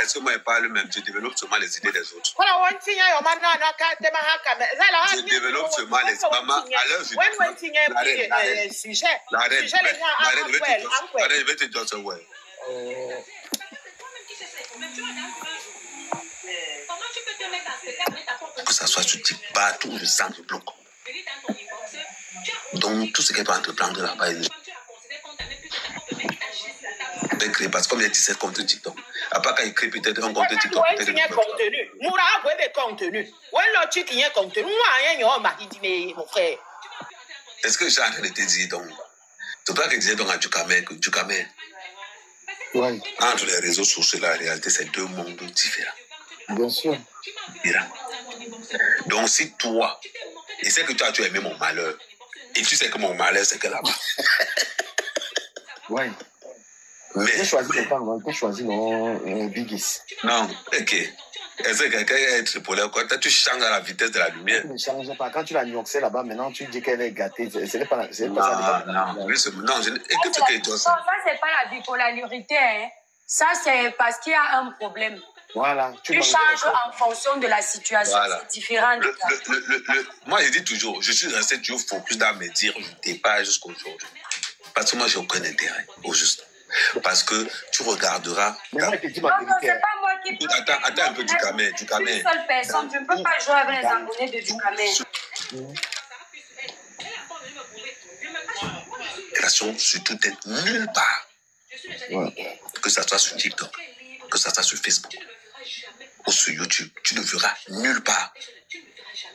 Est-ce que moi, je parle même, je développe seulement les idées des autres. Je développe seulement les idées. Maman, à l'heure, je vais te dire ça, ouais. Que ça soit sur TikTok, partout, je sens le bloc. Donc, tout ce qu'elle doit entreprendre là-bas, parce que comme il y a 17 comptes TikTok. À part quand il crée peut-être un compte TikTok. Est-ce que j'ai en train de te dire donc? C'est pas que je disais donc à Djukamé que Djukamé. Ouais. Entre les réseaux sociaux, la réalité, c'est deux mondes différents. Bien sûr. Donc, si toi, et c'est que toi, tu as aimé mon malheur, et tu sais que mon malheur, c'est que là-bas. Oui. Mais. Tu as choisi non, Biggis. Non, ok. Est-ce que quelqu'un est tripolin quoi? Tu changes à la vitesse de la lumière. Ne change pas. Quand tu l'as nuancé là-bas, maintenant tu dis qu'elle est gâtée. Ce n'est pas ça. Non, écoute ce que je ça, c'est pas la bipolarité. Hein. Ça, c'est parce qu'il y a un problème. Voilà. Tu changes en fonction de la situation. Voilà. C'est différent. Moi, je dis toujours, je suis resté toujours focus dans mes dires, je dépasse jusqu'au jour. Parce que moi, j'ai aucun intérêt, au juste. Parce que tu regarderas. Mais moi, je te dis ma non, vérité. c'est pas moi qui. Attends un peu du Djukamé. Une seule personne, je ne peux pas jouer avec les abonnés de Djukamé. Création sur tout est nulle part. Ouais. Que ça soit sur TikTok, que ça soit sur Facebook ou sur YouTube, tu ne verras nulle part.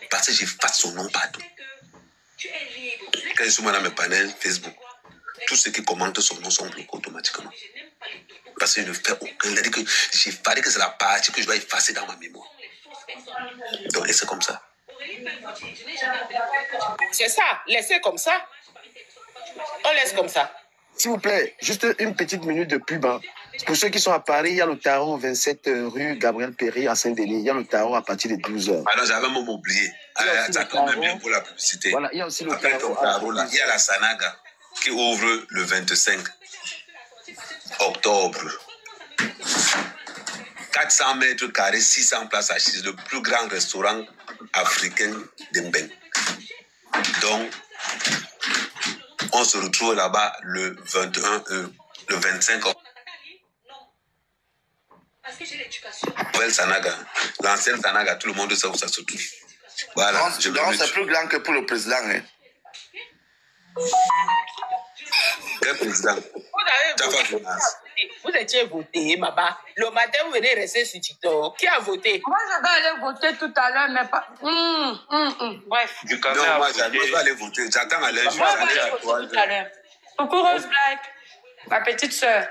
Parce que j'efface son nom partout. Quand je suis dans mes panels Facebook, tous ceux qui commentent son nom sont bloqués automatiquement. Parce qu'il ne fait aucun. Il a dit que j'ai fallu que c'est la partie que je dois effacer dans ma mémoire. Donc, laissez comme ça. C'est ça, laissez comme ça. On laisse comme ça. S'il vous plaît, juste une petite minute de pub. Hein. Pour ceux qui sont à Paris, il y a le tarot 27 rue Gabriel Péry à Saint-Denis. Il y a le tarot à partir de 12h. Ah non, j'avais même oublié. Ça tombe bien pour la publicité. Voilà, il y a aussi le après tarot. Là, il y a la Sanaga qui ouvre le 25 octobre. 400 mètres carrés, 600 places assises, le plus grand restaurant africain d'Mbeng. Donc, on se retrouve là-bas le 25 octobre. Nouvelle Sanaga, l'ancienne Sanaga, tout le monde sait où ça se trouve. Voilà. Donc, c'est plus grand que pour le président. Hein. Quel président? Vous étiez voté, Maba. Le matin, vous venez rester sur TikTok. Qui a voté? Moi, je vais aller voter tout à l'heure, mais pas. Bref. Non, moi, je vais aller voter. J'attends à l'heure. Je vais aller à toi. Tout à l'heure. Coucou, Rose Black. Ma petite soeur.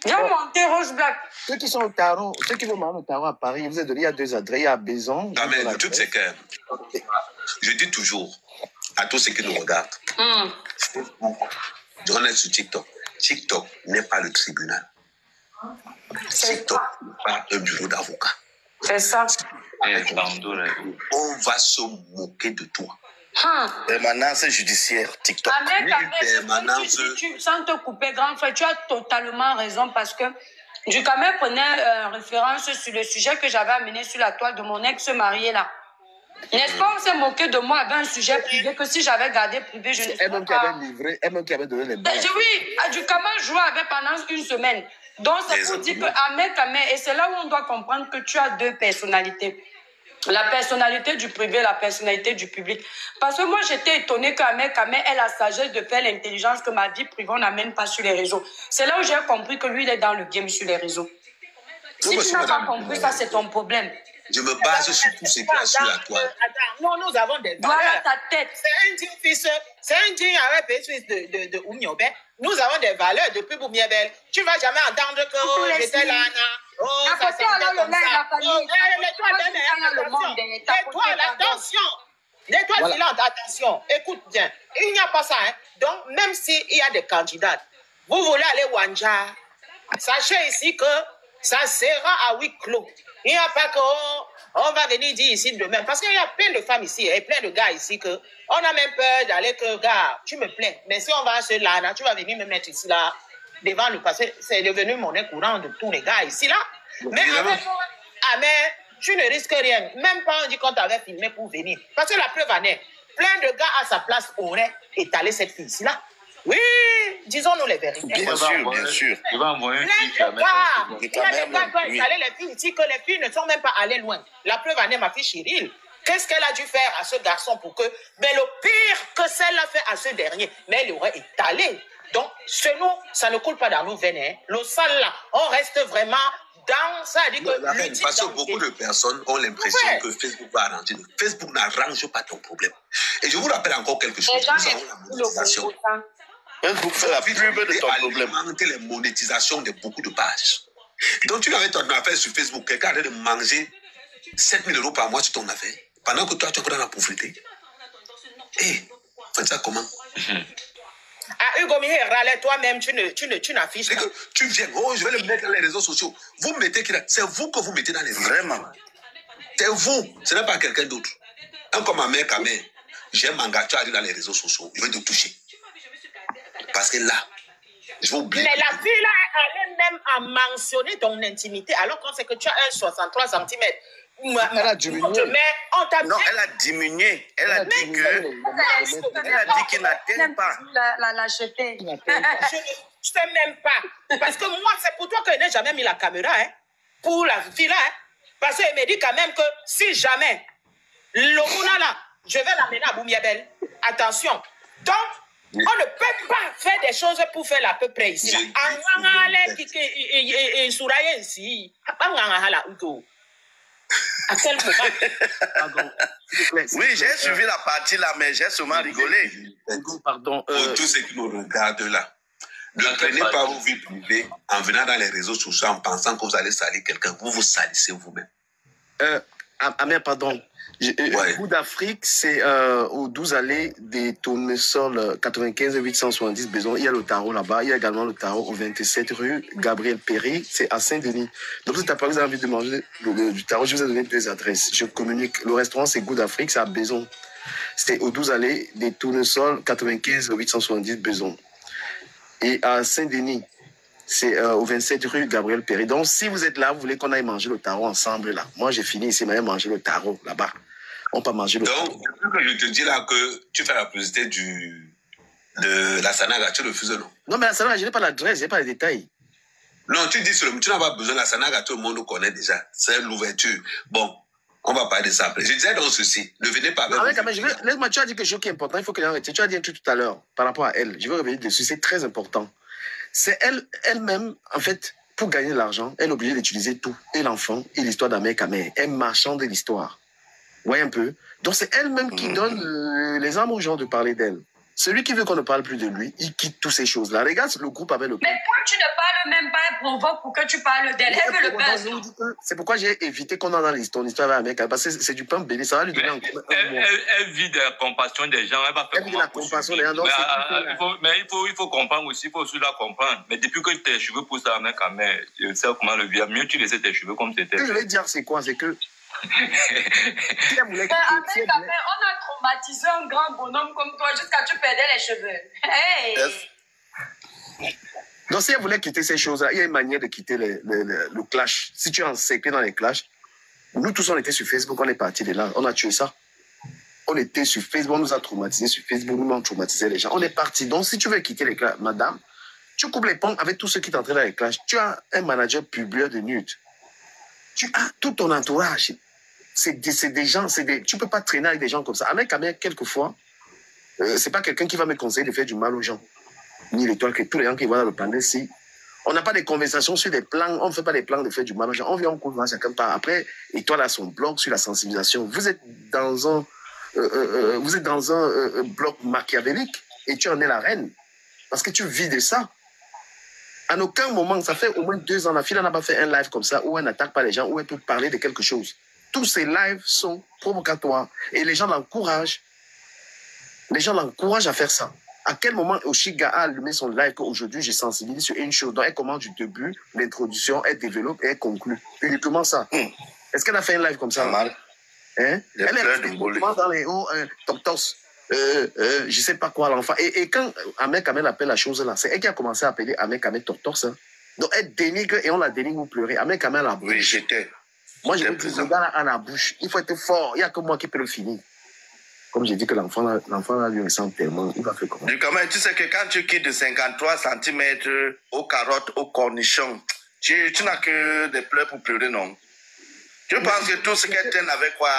Viens monter, Rose Black. Ceux qui sont au tarot, ceux qui vont au tarot à Paris, vous êtes donné, il y a 2 adresses. Il y a Bézon. Ah, mais le truc, c'est que je dis toujours à tous ceux qui nous regardent, on est sur TikTok. TikTok n'est pas le tribunal. TikTok n'est pas un bureau d'avocat. C'est ça. On va se moquer de toi. Permanence judiciaire, TikTok. Sans te couper, grand frère, tu as totalement raison parce que Djukamé prenait référence sur le sujet que j'avais amené sur la toile de mon ex-marié là. N'est-ce pas, on s'est moqué de moi avec un sujet privé que si j'avais gardé privé, je ne sais pas. Elle-même qui avait livré, elle-même qui avait donné les balles. Oui, Djukamé jouait avec pendant une semaine. Donc, c'est pour dire que et c'est là où on doit comprendre que tu as 2 personnalités. La personnalité du privé, la personnalité du public. Parce que moi, j'étais étonnée qu'Amé ait la sagesse de faire l'intelligence que ma vie privée, on n'amène pas sur les réseaux. C'est là où j'ai compris que lui, il est dans le game sur les réseaux. Si tu n'as pas compris ça, c'est ton problème. Je me base sur tout ce qui est sur la toile. Non, nous avons des valeurs. Voilà ta tête. C'est un digne fils, c'est un digne avec fils de Oumiobe. Nous avons des valeurs depuis Boumiebel. Tu ne vas jamais entendre que j'étais là, oh, ça c'est comme ça. Tais-toi, attention. Tais-toi, silence, attention. Écoute bien. Il n'y a pas ça. Hein. Donc, même s'il y a des candidats, vous voulez aller Wanja, sachez ici que ça sera à huis clos. Il n'y a pas qu'on va venir dire ici demain. Parce qu'il y a plein de femmes ici et plein de gars ici que on a même peur d'aller que, gars, tu me plais. Mais si on va se là, tu vas venir me mettre ici là, devant nous. Parce que c'est devenu monnaie courante de tous les gars ici là. Mais avec mais tu ne risques rien. Même pas on dit qu'on t'avait filmé pour venir. Parce que la preuve en est, plein de gars à sa place auraient étalé cette fille-là. Oui, disons-nous les vérités. Bien sûr, bien sûr. Il va envoyer un Plein flic à de mettre gars. un Il y a des gars qui ont installé les filles ici, que les filles ne sont même pas allées loin. La preuve en est, ma fille Chiril. Qu'est-ce qu'elle a dû faire à ce garçon pour que... Mais le pire que celle-là fait à ce dernier, mais elle aurait étalé. Donc, chez nous, ça ne coule pas dans nos veines. Hein. Le sale là, on reste vraiment dans... Ça dit que parce que beaucoup de personnes ont l'impression que Facebook va arranger. Facebook n'arrange pas ton problème. Et je vous rappelle encore quelque chose. Nous avons la monétisation. Facebook fait la pub de ton problème. Alimenter les monétisations de beaucoup de pages. Donc, tu avais ton affaire sur Facebook, quelqu'un a de manger 7 000 € par mois sur ton affaire, pendant que toi, tu es encore dans la pauvreté. Hé, faites ça comment? Ah, Hugo Mihéral, toi-même, tu n'affiches pas. C'est que tu viens, oh, je vais le mettre dans les réseaux sociaux. Vous mettez qui là? C'est vous que vous mettez dans les réseaux. Vraiment. C'est vous, ce n'est pas quelqu'un d'autre. Un comme ma mère, j'aime m'engager dans les réseaux sociaux, je vais te toucher. Parce que là, je vais oublier. Mais la fille là, elle est même à mentionner ton intimité, alors qu'on sait que tu as un 63 cm. Elle a diminué. Non, elle a diminué. Elle a dit qu'il n'atteint pas. La lâcheté. Je ne sais même pas. Parce que moi, c'est pour toi que je n'ai jamais mis la caméra. Hein, pour la fille là. Hein, parce qu'elle me dit quand même que si jamais, le là, je vais l'amener à Boumiabel. Attention. Donc, on ne peut pas faire des choses pour faire à peu près ici. À quel moment? Oui, j'ai suivi la partie là, mais j'ai seulement rigolé. Pardon. Pour tous ceux qui nous regardent là, ne prenez pas vos vies privées en venant dans les réseaux sociaux en pensant que vous allez salir quelqu'un. Vous vous salissez vous-même. Amir, pardon. Goût d'Afrique, c'est au 12 allées des tournesols 95 870 Beson. Il y a le tarot là-bas. Il y a également le tarot au 27 rue Gabriel Péry. C'est à Saint-Denis. Donc, si tu n'as pas envie de manger du tarot, je vous ai donné 2 adresses. Je communique. Le restaurant, c'est Goût d'Afrique, c'est à Beson. C'est au 12 allées des tournesols 95 870 Beson. Et à Saint-Denis, c'est au 27 rue Gabriel Péry. Donc, si vous êtes là, vous voulez qu'on aille manger le tarot ensemble là. Moi, j'ai fini ici, mais manger le tarot là-bas. On peut manger le tarot. Donc, je te dis là que tu fais la publicité de la Sanaga, tu refuses, non? Non, mais la Sanaga, je n'ai pas l'adresse, je n'ai pas les détails. Non, tu dis seulement, tu n'as pas besoin de la Sanaga, tout le monde connaît déjà. C'est l'ouverture. Bon, on va parler de ça après. Je disais donc ceci, ne venez pas avec laisse-moi, tu as dit quelque chose qui est important, il faut que les gens retiennent. Tu as dit un truc tout à l'heure par rapport à elle. Je veux revenir dessus, c'est très important. C'est elle-même, en fait, pour gagner de l'argent, elle est obligée d'utiliser tout. Et l'enfant, et l'histoire d'Amé Kamé. Elle marchande de l'histoire. Vous voyez un peu? Donc c'est elle-même qui donne les armes aux gens de parler d'elle. Celui qui veut qu'on ne parle plus de lui, il quitte toutes ces choses-là. Regarde le groupe avec le... Mais quand tu ne parles même pas, elle provoque pour que tu parles d'elle. Elle veut le buzz. C'est pourquoi j'ai évité qu'on en dans l'histoire avec elle. Parce que c'est du pain béni. Ça va lui donner un elle vit de la compassion des gens. Elle va faire de la compassion des gens. Mais il faut comprendre aussi. Il faut aussi la comprendre. Mais depuis que tes cheveux poussent à mec à mère, je sais comment le vivre. Mieux tu laissais tes cheveux comme c'était. Ce que je vais dire, c'est quoi? C'est que... on a traumatisé un grand bonhomme comme toi jusqu'à tu perdais les cheveux. Hey. Donc, si elle voulait quitter ces choses-là, il y a une manière de quitter le clash. Si tu es encerclé dans les clashs, nous tous, on était sur Facebook, on est parti de là, on a tué ça. On était sur Facebook, on nous a traumatisés sur Facebook, nous, on traumatisait les gens. On est parti. Donc, si tu veux quitter les clashs, madame, tu coupes les ponts avec tous ceux qui t'entraînent dans les clashs. Tu as un manager publieur de nude. Tu as tout ton entourage. C'est des gens, tu peux pas traîner avec des gens comme ça. Avec quelquefois, c'est pas quelqu'un qui va me conseiller de faire du mal aux gens. Ni l'étoile que tous les gens qui vont dans le panel, si. On n'a pas de conversations sur des plans, on ne fait pas des plans de faire du mal aux gens. On vient, on couvre chacun part. Après, Étoile a son blog sur la sensibilisation. Vous êtes dans un blog machiavélique et tu en es la reine. Parce que tu vis de ça. À aucun moment, ça fait au moins 2 ans, la fille n'a pas fait un live comme ça où elle n'attaque pas les gens, où elle peut parler de quelque chose. Tous ces lives sont provocatoires et les gens l'encouragent. Les gens l'encouragent à faire ça. À quel moment Oshiga a allumé son live qu'aujourd'hui je sensibilise sur une chose dont elle commence du début, l'introduction, elle développe et elle conclut. Uniquement ça. Est-ce qu'elle a fait un live comme ça? Mal. Hein? Elle est dans les hauts, Toptos. Je ne sais pas quoi l'enfant. Et quand Ahmed Kamel appelle la chose là, c'est elle qui a commencé à appeler Ahmed Kamel Tortos. Hein. Donc, elle dénigre et on la dénigre, vous pleurez. Avec quand même la bouche. Oui, j'étais. Moi, je vous dis, le gars a la bouche. Il faut être fort. Il n'y a que moi qui peux le finir. Comme j'ai dit que l'enfant là, lui ressemble tellement. Il va faire comment? Quand même, tu sais que quand tu quittes de 53 cm aux carottes, aux cornichons, tu n'as que des pleurs pour pleurer, non? Je pense que tout ce qu'elle traîne avec quoi,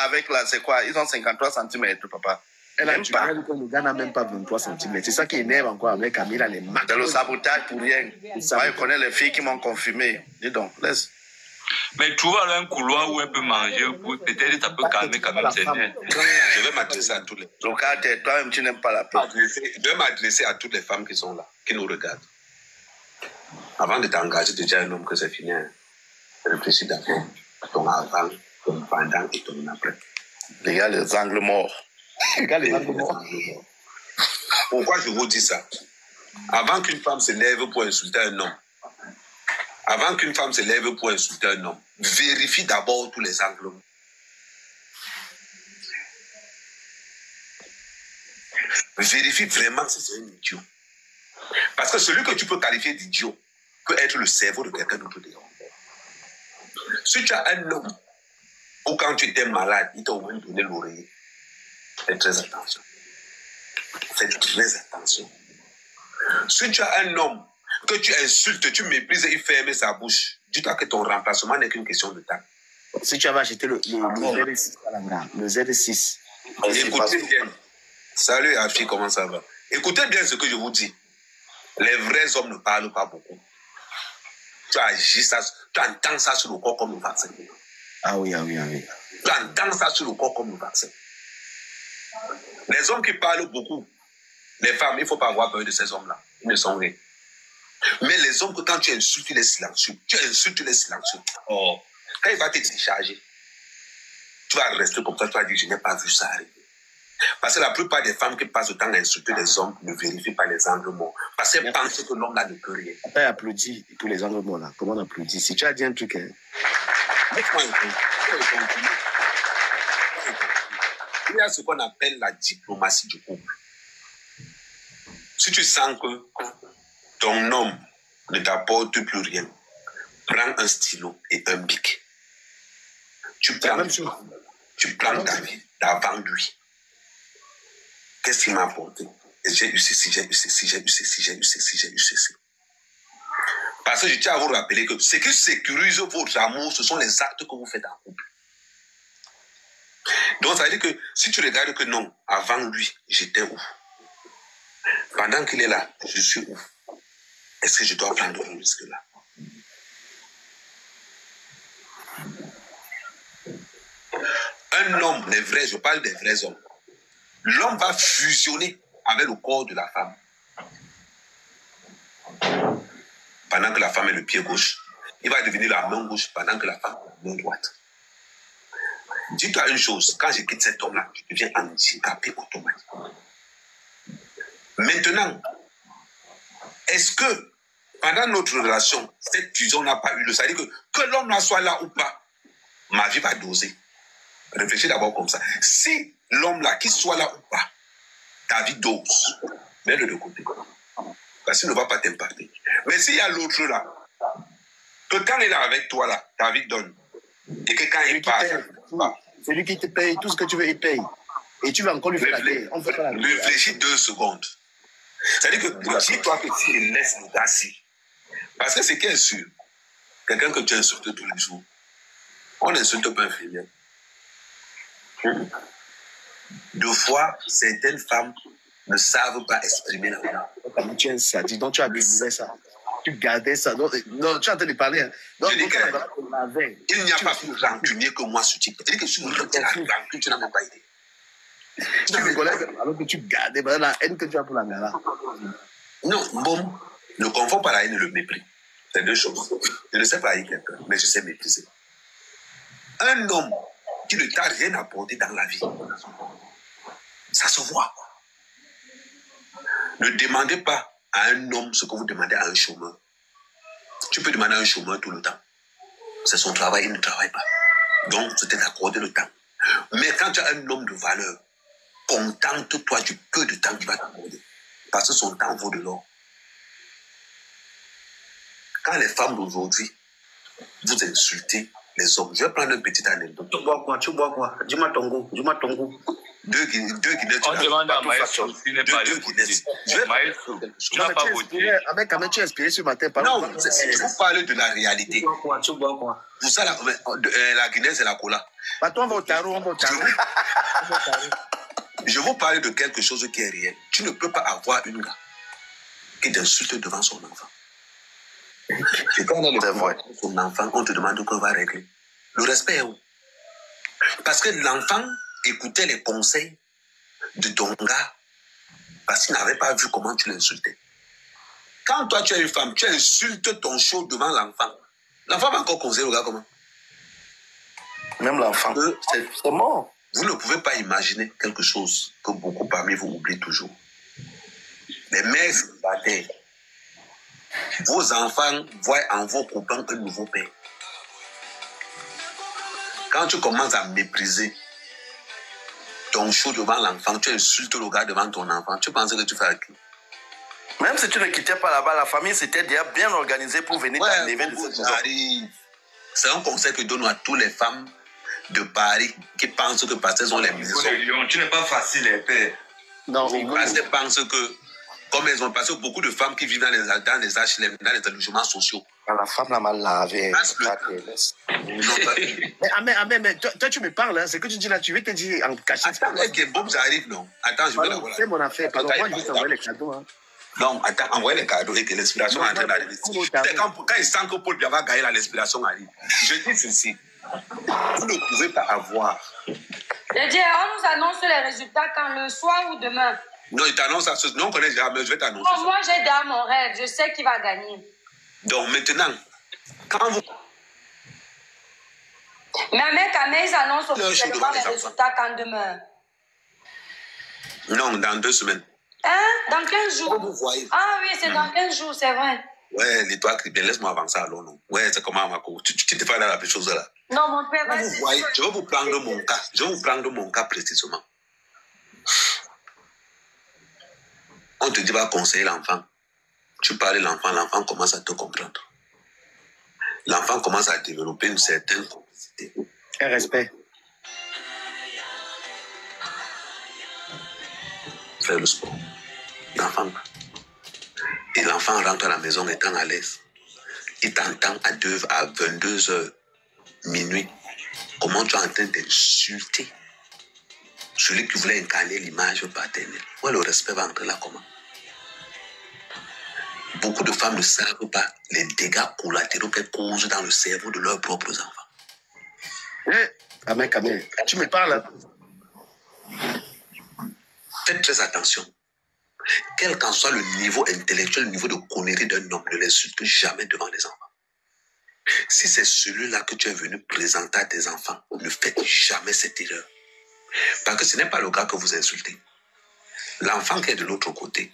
c'est quoi? Ils ont 53 cm, papa. Elle a dit que le gars n'a même pas 23 cm. C'est ça qui énerve encore avec Camille, les marques. C'est le sabotage pour rien. Moi, je connais les filles qui m'ont confirmé. Dis donc, laisse. Mais tu vois là un couloir où elle peut manger, peut-être ça peut calmer quand même ses nerfs. Je vais m'adresser à toutes les Locataire, toi-même, tu n'aimes pas la paix. Je vais m'adresser à toutes les femmes qui sont là, qui nous regardent. Avant de t'engager, de dire à un homme que c'est fini, réfléchis d'abord à ton avant, ton pendant et ton après. Regarde les angles morts. Regarde les angles morts. Pourquoi je vous dis ça? Avant qu'une femme se lève pour insulter un homme, avant qu'une femme se lève pour insulter un homme, vérifie d'abord tous les angles. Vérifie vraiment si c'est un idiot. Parce que celui que tu peux qualifier d'idiot peut être le cerveau de quelqu'un d'autre dehors. Si tu as un homme, ou quand tu étais malade, il t'a au moins donné l'oreiller, fais très attention. Fais très attention. Si tu as un homme que tu insultes, tu méprises et il ferme sa bouche, dis-toi que ton remplacement n'est qu'une question de temps. Si tu avais acheté le Z6, le Z6. Écoutez bien. Salut Afi, comment ça va? Écoutez bien ce que je vous dis. Les vrais hommes ne parlent pas beaucoup. Tu agis ça, tu entends ça sur le corps comme le vaccin. Ah oui, ah oui, ah oui. Tu entends ça sur le corps comme le vaccin. Les hommes qui parlent beaucoup, les femmes, il ne faut pas avoir peur de ces hommes-là. Ils ne sont rien. Mais les hommes que quand tu insultes les silencieux, oh, quand il va te décharger, tu vas rester comme ça, tu vas dire, je n'ai pas vu ça arriver. Parce que la plupart des femmes qui passent le temps à insulter les hommes ne vérifient pas les angles morts. Parce qu'elles pensent que l'homme là ne peut rien. Après, applaudit pour les angles morts là. Comment on applaudit? Si tu as dit un truc, hein. Il y a ce qu'on appelle la diplomatie du couple. Si tu sens que ton homme ne t'apporte plus rien, prends un stylo et un bic. Tu prends ta vie d'avant lui. Qu'est-ce qu'il m'a apporté? J'ai eu ceci, j'ai eu ceci, j'ai eu ceci, j'ai eu ceci, j'ai eu ceci. Parce que je tiens à vous rappeler que ce qui sécurise votre amour, ce sont les actes que vous faites en couple. Donc, ça veut dire que si tu regardes que non, avant lui, j'étais où? Pendant qu'il est là, je suis où? Est-ce que je dois prendre un risque là? Un homme, les vrais, je parle des vrais hommes. L'homme va fusionner avec le corps de la femme. Pendant que la femme est le pied gauche, il va devenir la main gauche pendant que la femme est la main droite. Dis-toi une chose, quand je quitte cet homme-là, je deviens handicapé automatiquement. Maintenant, est-ce que pendant notre relation, cette fusion n'a pas eu lieu? Ça veut dire que l'homme-là soit là ou pas, ma vie va doser. Réfléchis d'abord comme ça. Si l'homme-là, qu'il soit là ou pas, ta vie dose, mets-le de côté. Parce qu'il ne va pas t'impacter. Mais s'il y a l'autre là, que quand il est là avec toi là, ta vie donne. Et que quand il passe, c'est lui qui te paye, tout ce que tu veux, il paye. Et tu vas encore lui faire la guerre. Réfléchis 2 secondes. C'est-à-dire que si toi que tu laisses le gars si, parce que c'est qui est sûr, quelqu'un que tu insultes tous les jours, on n'insulte pas un infirmière. 2 fois, certaines femmes ne savent pas exprimer l'amour. Tu es un sadique, donc tu as abusé ça. Tu gardais ça. Non, tu es en train de parler. Hein. Donc, je dis il n'y a pas plus rancunier que moi sur TikTok. C'est-à-dire que si vous retirez la rancune, tu n'as même pas idée. Tu rigolais alors que tu gardais la haine que tu as pour la gala. Non, bon, ne confonds pas la haine et le mépris. C'est 2 choses. Je ne sais pas haïr quelqu'un, mais je sais mépriser. Un homme qui ne t'a rien apporté dans la vie, ça se voit. Ne demandez pas à un homme ce que vous demandez à un chômeur. Tu peux demander à un chômeur tout le temps. C'est son travail, il ne travaille pas. Donc, c'est d'accorder le temps. Mais quand tu as un homme de valeur, contente-toi du peu de temps qu'il va t'accorder. Parce que son temps vaut de l'or. Quand les femmes d'aujourd'hui, vous insultez les hommes, je vais prendre une petite anecdote. Tu bois quoi? Dis-moi ton goût. Deux Guinéens. On demande à Maestro s'il n'est pas deux Guinéens. Je vais Maestro, tu n'as pas voté. Avec quand même, tu es inspiré ce matin. Non, je vous parle de la réalité. Tu bois quoi? Vous savez, la Guinée, c'est la cola. Bah, toi, on va au tarot. Je vous parle de quelque chose qui est réel. Tu ne peux pas avoir une gars qui t'insulte devant son enfant. Et quand on a le pouvoir de son enfant, on te demande qu'on va régler. Le respect est où? Parce que l'enfant écoutait les conseils de ton gars parce qu'il n'avait pas vu comment tu l'insultais. Quand toi, tu es une femme, tu insultes ton show devant l'enfant. L'enfant va encore conseiller le gars comment? Même l'enfant. C'est mort. Vous ne pouvez pas imaginer quelque chose que beaucoup parmi vous oublient toujours. Les mères célibataires, vos enfants voient en vos copains un nouveau père. Quand tu commences à mépriser ton show devant l'enfant, tu insultes le gars devant ton enfant, tu penses que tu fais à qui? Même si tu ne quittais pas là-bas, la famille s'était déjà bien organisée pour venir t'enlever de cette maison. C'est un conseil que je donne à toutes les femmes de Paris qui pensent que parce qu'elles ont les maisons. Tu n'es pas facile, les pères. Non, parce qu'elles pensent que, comme elles ont passé beaucoup de femmes qui vivent dans les HLM, dans les logements sociaux. La femme l'a mal lavé. Mais toi, tu me parles, hein, c'est que tu dis là, tu veux te dire en cachette. Attends, que Bob, j'arrive, non? Attends, je vais la voir. C'est mon affaire, pardon, moi je vais t'envoyer les cadeaux. Hein. Non, attends, envoyez les cadeaux et que l'inspiration est en train d'arriver. Quand il sent que Paul Biya va gagner, l'inspiration arrive. Je dis ceci. Vous ne pouvez pas avoir. Je dis, on nous annonce les résultats quand le soir ou demain. Non, il t'annonce ça. Non, on connaît déjà, mais je vais t'annoncer. Bon, moi, j'ai déjà mon rêve. Je sais qui va gagner. Donc maintenant, quand vous. Mais avec Kamé, ils annoncent officiellement les résultats quand demain. Non, dans 2 semaines. Hein? Dans 15 jours. Vous voyez. Ah oui, c'est dans 15 jours, c'est vrai. Ouais, l'étoile crie bien, laisse-moi avancer alors, non. Ouais, c'est comment, Marco? Tu te fais dans la même chose là. Non, mon père, vas-y. Vous voyez, je vais vous prendre mon cas. Je vais vous prendre mon cas précisément. On te dit va conseiller l'enfant. Tu parles de l'enfant, l'enfant commence à te comprendre. L'enfant commence à développer une certaine complicité. Un respect. Faire le sport. L'enfant. Et l'enfant rentre à la maison étant à l'aise. Il t'entend à 22h, minuit. Comment tu es en train d'insulter celui qui voulait incarner l'image paternelle? Ouais, le respect va entrer là comment? Beaucoup de femmes ne savent pas les dégâts collatéraux qu'elles causent dans le cerveau de leurs propres enfants. Amen, tu me parles. Faites très attention. Quel qu'en soit le niveau intellectuel, le niveau de connerie d'un homme, ne l'insulte jamais devant les enfants. Si c'est celui-là que tu es venu présenter à tes enfants, ne faites jamais cette erreur. Parce que ce n'est pas le gars que vous insultez. L'enfant qui est de l'autre côté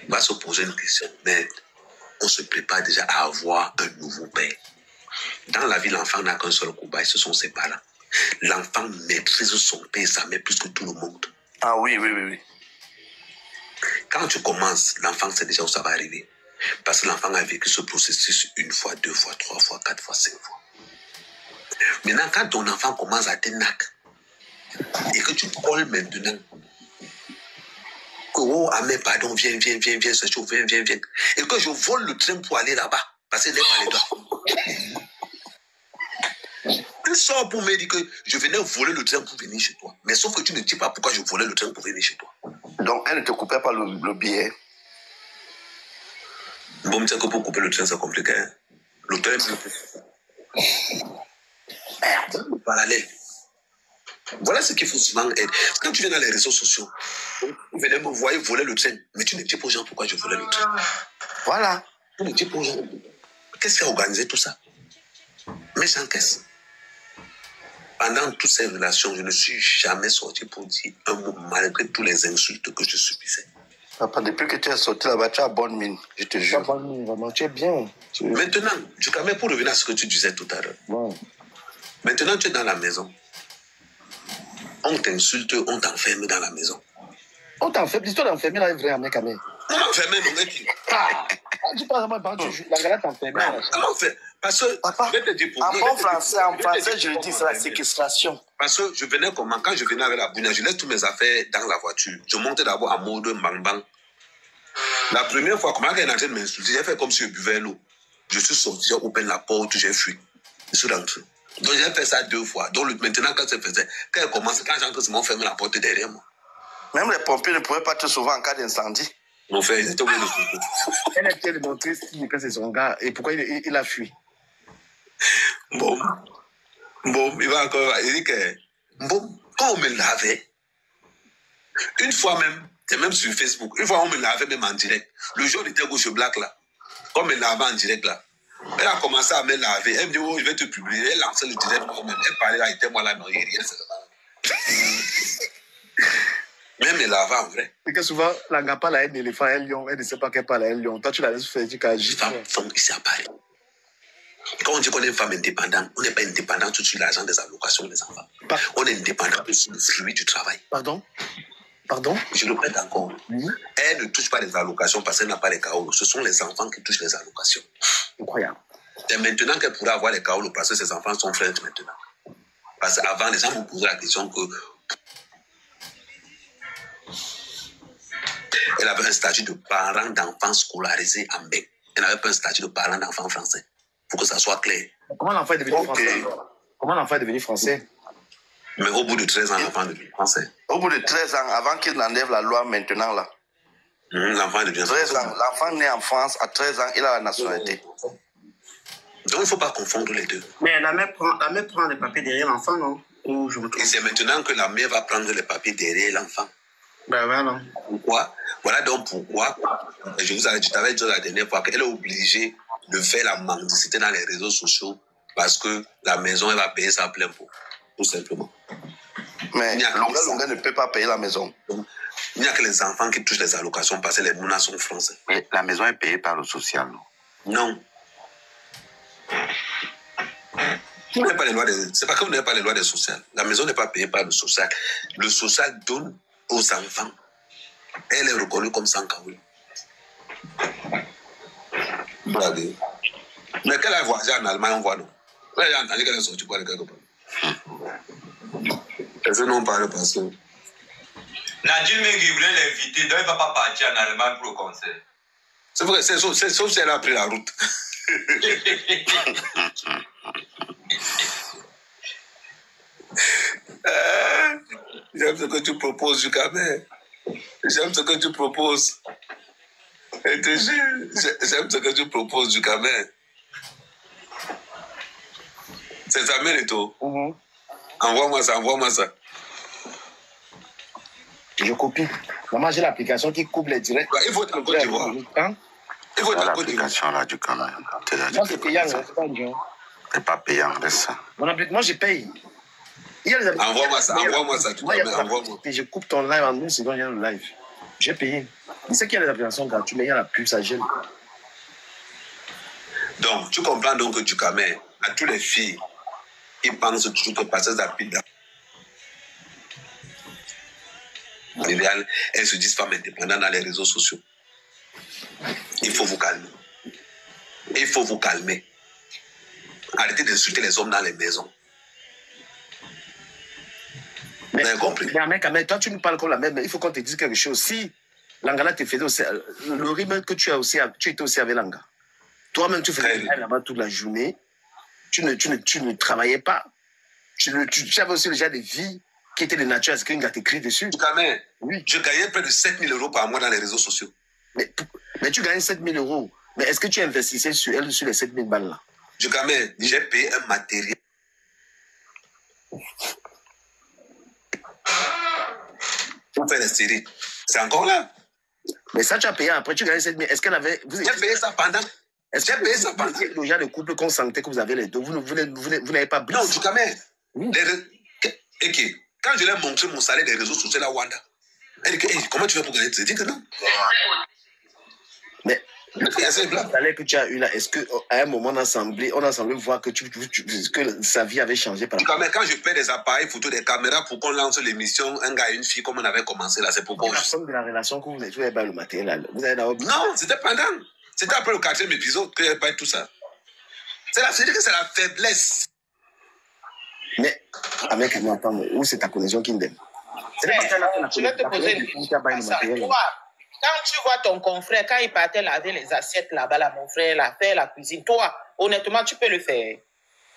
va se poser une question. Mais on se prépare déjà à avoir un nouveau père. Dans la vie, l'enfant n'a qu'un seul combat, ce sont ses parents. L'enfant maîtrise son père et sa mère plus que tout le monde. Ah oui. Quand tu commences, l'enfant sait déjà où ça va arriver. Parce que l'enfant a vécu ce processus 1 fois, 2 fois, 3 fois, 4 fois, 5 fois. Maintenant, quand ton enfant commence à te nac, et que tu colles maintenant, que oh, Amé, pardon, viens, c'est chaud, viens. Et que je vole le train pour aller là-bas, parce qu'il n'est pas les doigts. Tu sors pour me dire que je venais voler le train pour venir chez toi. Mais sauf que tu ne dis pas pourquoi je volais le train pour venir chez toi. Donc, elle ne te coupait pas le billet. Bon, tu sais que pour couper le train, c'est compliqué. Hein? Le train, merde, le parallèle. Voilà ce qu'il faut souvent être. Quand tu viens dans les réseaux sociaux, vous venez me voir voler le train, mais tu ne dis pas aux gens pourquoi je volais le train. Voilà. Tu ne dis pas aux gens. Qu'est-ce qui a organisé tout ça? Mais j'encaisse. Pendant toutes ces relations, je ne suis jamais sorti pour dire un mot malgré tous les insultes que je subissais. Papa, depuis que tu es sorti là-bas, tu as bonne mine, je te jure. Tu as bonne mine, vraiment, tu es bien. Maintenant, pour revenir à ce que tu disais tout à l'heure. Wow. Maintenant, tu es dans la maison. On t'insulte, on t'enferme dans la maison. On t'enferme, l'histoire d'enfermer là est vraie, mec. On m'enferme, mon mec. tu parles moi, la galette en fait. Comment faire? Parce que, papa, je vais te dire pourquoi. en français, je le dis, c'est la séquestration. Parce que je venais comment? Quand je venais avec la Bounia, je laisse tous mes affaires dans la voiture. Je montais d'abord en mode bang-bang. La première fois, comment elle est en train de m'insulter, j'ai fait comme si je buvais l'eau. Je suis sorti, j'ai ouvert la porte, j'ai fui. Je suis rentré. Donc j'ai fait ça 2 fois. Donc maintenant, quand ça faisait, quand elle commençait, quand j'entre, c'est mon fermé la porte derrière moi. Même les pompiers ne pouvaient pas te sauver en cas d'incendie. Mon frère, ils étaient obligés de sauver. Elle a été démontrée que c'est son gars et pourquoi il a fui. Bon, il va encore. Il dit que, bon, quand on me lavait, une fois même, c'est même sur Facebook, une fois on me lavait même en direct. Le jour était gauche black là, quand on me lavait en direct là, elle a commencé à me laver. Elle me dit, oh, je vais te publier. Elle lançait le direct moi-même. Elle parlait là, elle était moi là, non, il n'y a rien, c'est même les lavait en vrai. C'est que souvent, la gars parle à un éléphant, un lion, elle ne sait pas qu'elle parle à un lion. Toi, tu la laisses faire, tu agis. Femme ici à Paris. Quand on dit qu'on est une femme indépendante, on n'est pas indépendant tout de suite l'argent des allocations des enfants. On est indépendant sur le fruit du travail. Pardon? Je le répète encore. Elle ne touche pas les allocations parce qu'elle n'a pas les KO. Ce sont les enfants qui touchent les allocations. Incroyable. C'est maintenant qu'elle pourrait avoir les KO parce que ses enfants sont French maintenant. Parce qu'avant, les gens vous posaient la question que elle avait un statut de parent d'enfants scolarisés en bec. Elle n'avait pas un statut de parent d'enfants français. Pour que ça soit clair. Comment l'enfant est devenu français? Mais au bout de 13 ans, l'enfant devient français. Au bout de 13 ans, avant qu'il n'enlève la loi maintenant là. L'enfant devient 13 ans. L'enfant né en France, à 13 ans, il a la nationalité. Donc il ne faut pas confondre les deux. Mais la mère prend les papiers derrière l'enfant, non? Et c'est maintenant que la mère va prendre les papiers derrière l'enfant. Ben voilà. Pourquoi? Voilà donc pourquoi, je t'avais dit la dernière fois qu'elle est obligée de faire la mendicité dans les réseaux sociaux parce que la maison, elle va payer ça à plein pot. Tout simplement. Mais Longa ne peut pas payer la maison. Il n'y a que les enfants qui touchent les allocations parce que les mounas sont français. Mais la maison est payée par le social, non? Non. C'est pas que vous n'avez pas les lois des sociales. La maison n'est pas payée par le social. Le social donne aux enfants. Elle est reconnue comme sans Kaoui. Mais qu'elle a voyagé en Allemagne, on voit non. Là, j'ai entendu qu'elle est sortie pour aller quelque part. Est-ce que non parle parce que Nadine Mengi voulait l'inviter, donc il ne va pas partir en Allemagne pour le concert. c'est vrai, sauf si elle a pris la route. J'aime ce que tu proposes, Jukamé. J'aime ce que tu proposes. Et te jure, j'aime ce que tu proposes, Jukamé. C'est ça, Mérito. Envoie-moi ça. Je copie. Maman, j'ai l'application qui coupe les directs. Il faut être en Côte d'Ivoire. Il faut être en Côte d'Ivoire. L'application là du Cameroun. Moi, c'est payant, c'est pas un C'est pas payant, laisse ça. Moi, je paye. Envoie-moi ça, envoie-moi. Et je coupe ton live en 1 seconde, il y a le live. J'ai payé. Il sait qu'il y a des applications gratuites, mais il y a la pub, ça gêne. Donc, tu comprends donc que Jukamé, à toutes les filles, ils pensent toujours que passer la pile idéal, elles se disent femmes indépendantes dans les réseaux sociaux. Il faut vous calmer. Arrêtez d'insulter les hommes dans les maisons. Vous avez compris? Mais toi, tu nous parles comme la même, mais il faut qu'on te dise quelque chose. Si Langala te faisait aussi, le rythme que tu étais aussi avec Langa. Toi-même, tu faisais là-bas toute la journée. Tu ne travaillais pas. Tu avais aussi déjà des vies qui étaient de nature. Est-ce qu'une gars t'écrit dessus? Oui. Je gagnais près de 7 000 € par mois dans les réseaux sociaux. Mais tu gagnais 7 000 €. Mais est-ce que tu investissais sur elle, sur les 7 000 balles là? J'ai payé un matériel. Pour faire les séries. C'est encore là. Mais ça, tu as payé après, tu gagnais 7 000. Est-ce qu'elle avait. J'ai payé ça pendant. Est-ce que ça pendant le genre de couple qu'on sentait que vous avez les deux? Vous n'avez pas blessé? Non, Jukamé. Quand je lui ai montré mon salaire des réseaux sociaux à Wanda, elle dit hey, comment tu fais pour gagner? Tu dis que non. Mais le salaire que tu as eu là, est-ce qu'à un moment on a semblé voir que, que sa vie avait changé par rapport? Quand je paie des appareils photo, des caméras pour qu'on lance l'émission Un gars et une fille comme on avait commencé là, c'est pourquoi. La somme de la relation que vous avez le matériel là, vous avez d'abord. Non, c'était pendant. C'était après le 4e épisode qu'il n'y avait pas eu tout ça. C'est-à-dire que c'est la faiblesse. Mais, avec un attends, où c'est ta connexion Kindle? Je vais te poser une question. Toi, quand tu vois ton confrère, quand il partait laver les assiettes là-bas, là, mon frère, là, faire la cuisine, toi, honnêtement, tu peux le faire.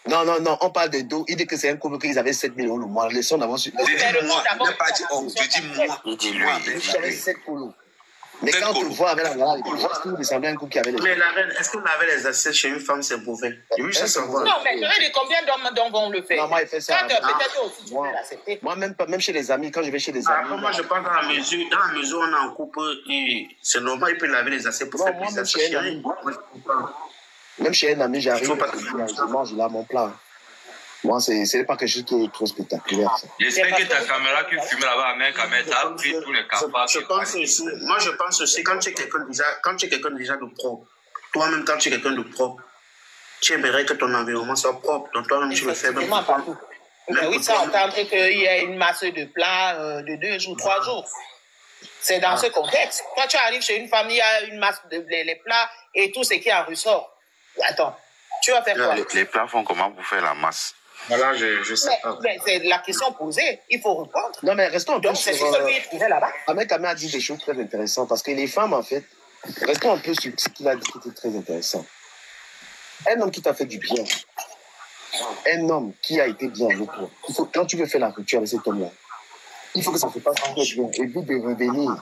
Non, on parle de dos. Il dit que c'est un couple qu'ils avaient 7 millions le mois. Laissons d'avant sur. Je dis moi, il n'a pas dit oh, je dis moi. Il dit lui. Il avait 7 colos. Mais quand tu vois avec la gare, il ressemblait à un couple qui avait les. Mais la reine, est-ce qu'on avait les assiettes chez une femme, c'est mauvais? Oui, je sais voir. Non, mais je vais dire combien d'hommes vont le faire. Non, moi, il fait ça. Peut-être aussi, tu peux l'accepter. Moi, même chez les amis, quand je vais chez les amis. Moi, je pense dans la mesure où on est en couple, c'est normal, il peut laver les assiettes pour faire plaisir à sa chérie. Même chez un ami, j'arrive, je mange là mon plat. Moi, c'est pas quelque chose qui est trop spectaculaire. J'espère que ta caméra qui fume là-bas à main, ça a pris tous les capables. Moi, je pense aussi, quand tu es quelqu'un déjà de propre, toi-même, quand tu es quelqu'un de propre, tu aimerais que ton environnement soit propre. Donc, toi-même, tu le fais même partout. Mais oui, ça entendrait qu'il y ait une masse de plats de 2 jours, 3 jours. C'est dans ce contexte. Quand tu arrives chez une famille, il y a une masse de les plats et tout ce qui en ressort. Attends, tu vas faire quoi? Les plats font comment pour faire la masse? Voilà, je sais pas. Mais c'est la question posée. Il faut répondre. Non, mais restons un peu donc, c'est ce que lui trouvait là-bas. Ahmed Kamé a dit des choses très intéressantes parce que les femmes, en fait, restons un peu sur ce qu'il a dit qui était très intéressant. Un homme qui t'a fait du bien, un homme qui a été bien avec toi, quand tu veux faire la rupture avec cet homme-là, il faut que ça se passe très bien. Et puis de revenir,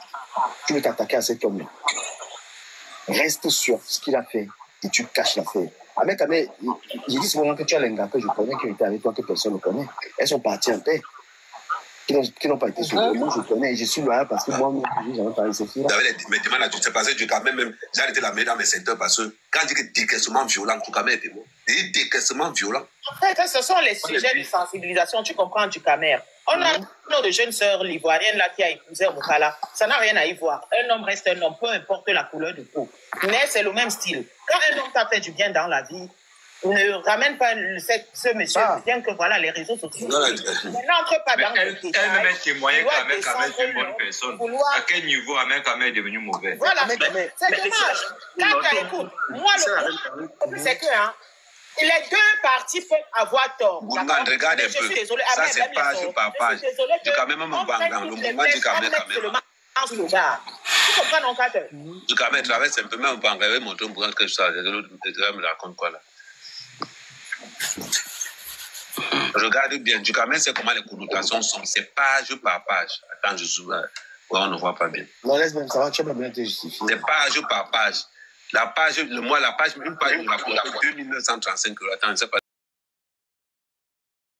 tu veux t'attaquer à cet homme-là. Reste sur ce qu'il a fait et tu caches l'affaire. Ahmed Kamé, j'ai dit souvent que tu as les gars que je connais qui étaient avec toi, que personne ne connaît. Elles sont parties en paix. Qui n'ont pas été sur moi, je connais. Et je suis loyal parce que moi, j'avais parlé de ces filles-là. Mais demande à Dieu, c'est parce que Dukamé même, j'ai arrêté la main dans mes secteurs parce que quand je dis que décaissement violent, Dukamé était bon. Il dit décaissement violent. En fait, ce sont les sujets de sensibilisation, tu comprends, Dukamé. On a une de jeunes sœurs ivoiriennes là qui a épousé Mokala. Ça n'a rien à y voir. Un homme reste un homme, peu importe la couleur de peau. Mais c'est le même style. Quand un homme t'a fait du bien dans la vie, ne ramène pas ce monsieur, bien que voilà, les réseaux sociaux. N'entre pas dans le détail. Elle me témoigner qu'Ahmed Kamé est une bonne personne. À quel niveau Ahmed Kamé est devenu mauvais? Voilà, c'est dommage. Quand tu écoutes, moi, le problème, c'est que, les deux parties peuvent avoir tort. Regarde un peu. Ça, c'est page par page. Dukamé, même en banque, le mouvement Dukamé, tu comprends, non, Kater? Dukamé travaille simplement en banque. Il montre un bouquin que ça. Je me raconte quoi là? Regarde bien, Dukamé, c'est comment les connotations sont. C'est page par page. Attends, je suis là. On ne voit pas bien. Non, laisse même ça va, tu vas bien te justifier. C'est page par page. La page, une page, on a 2935 euros. Attends, je ne sais pas.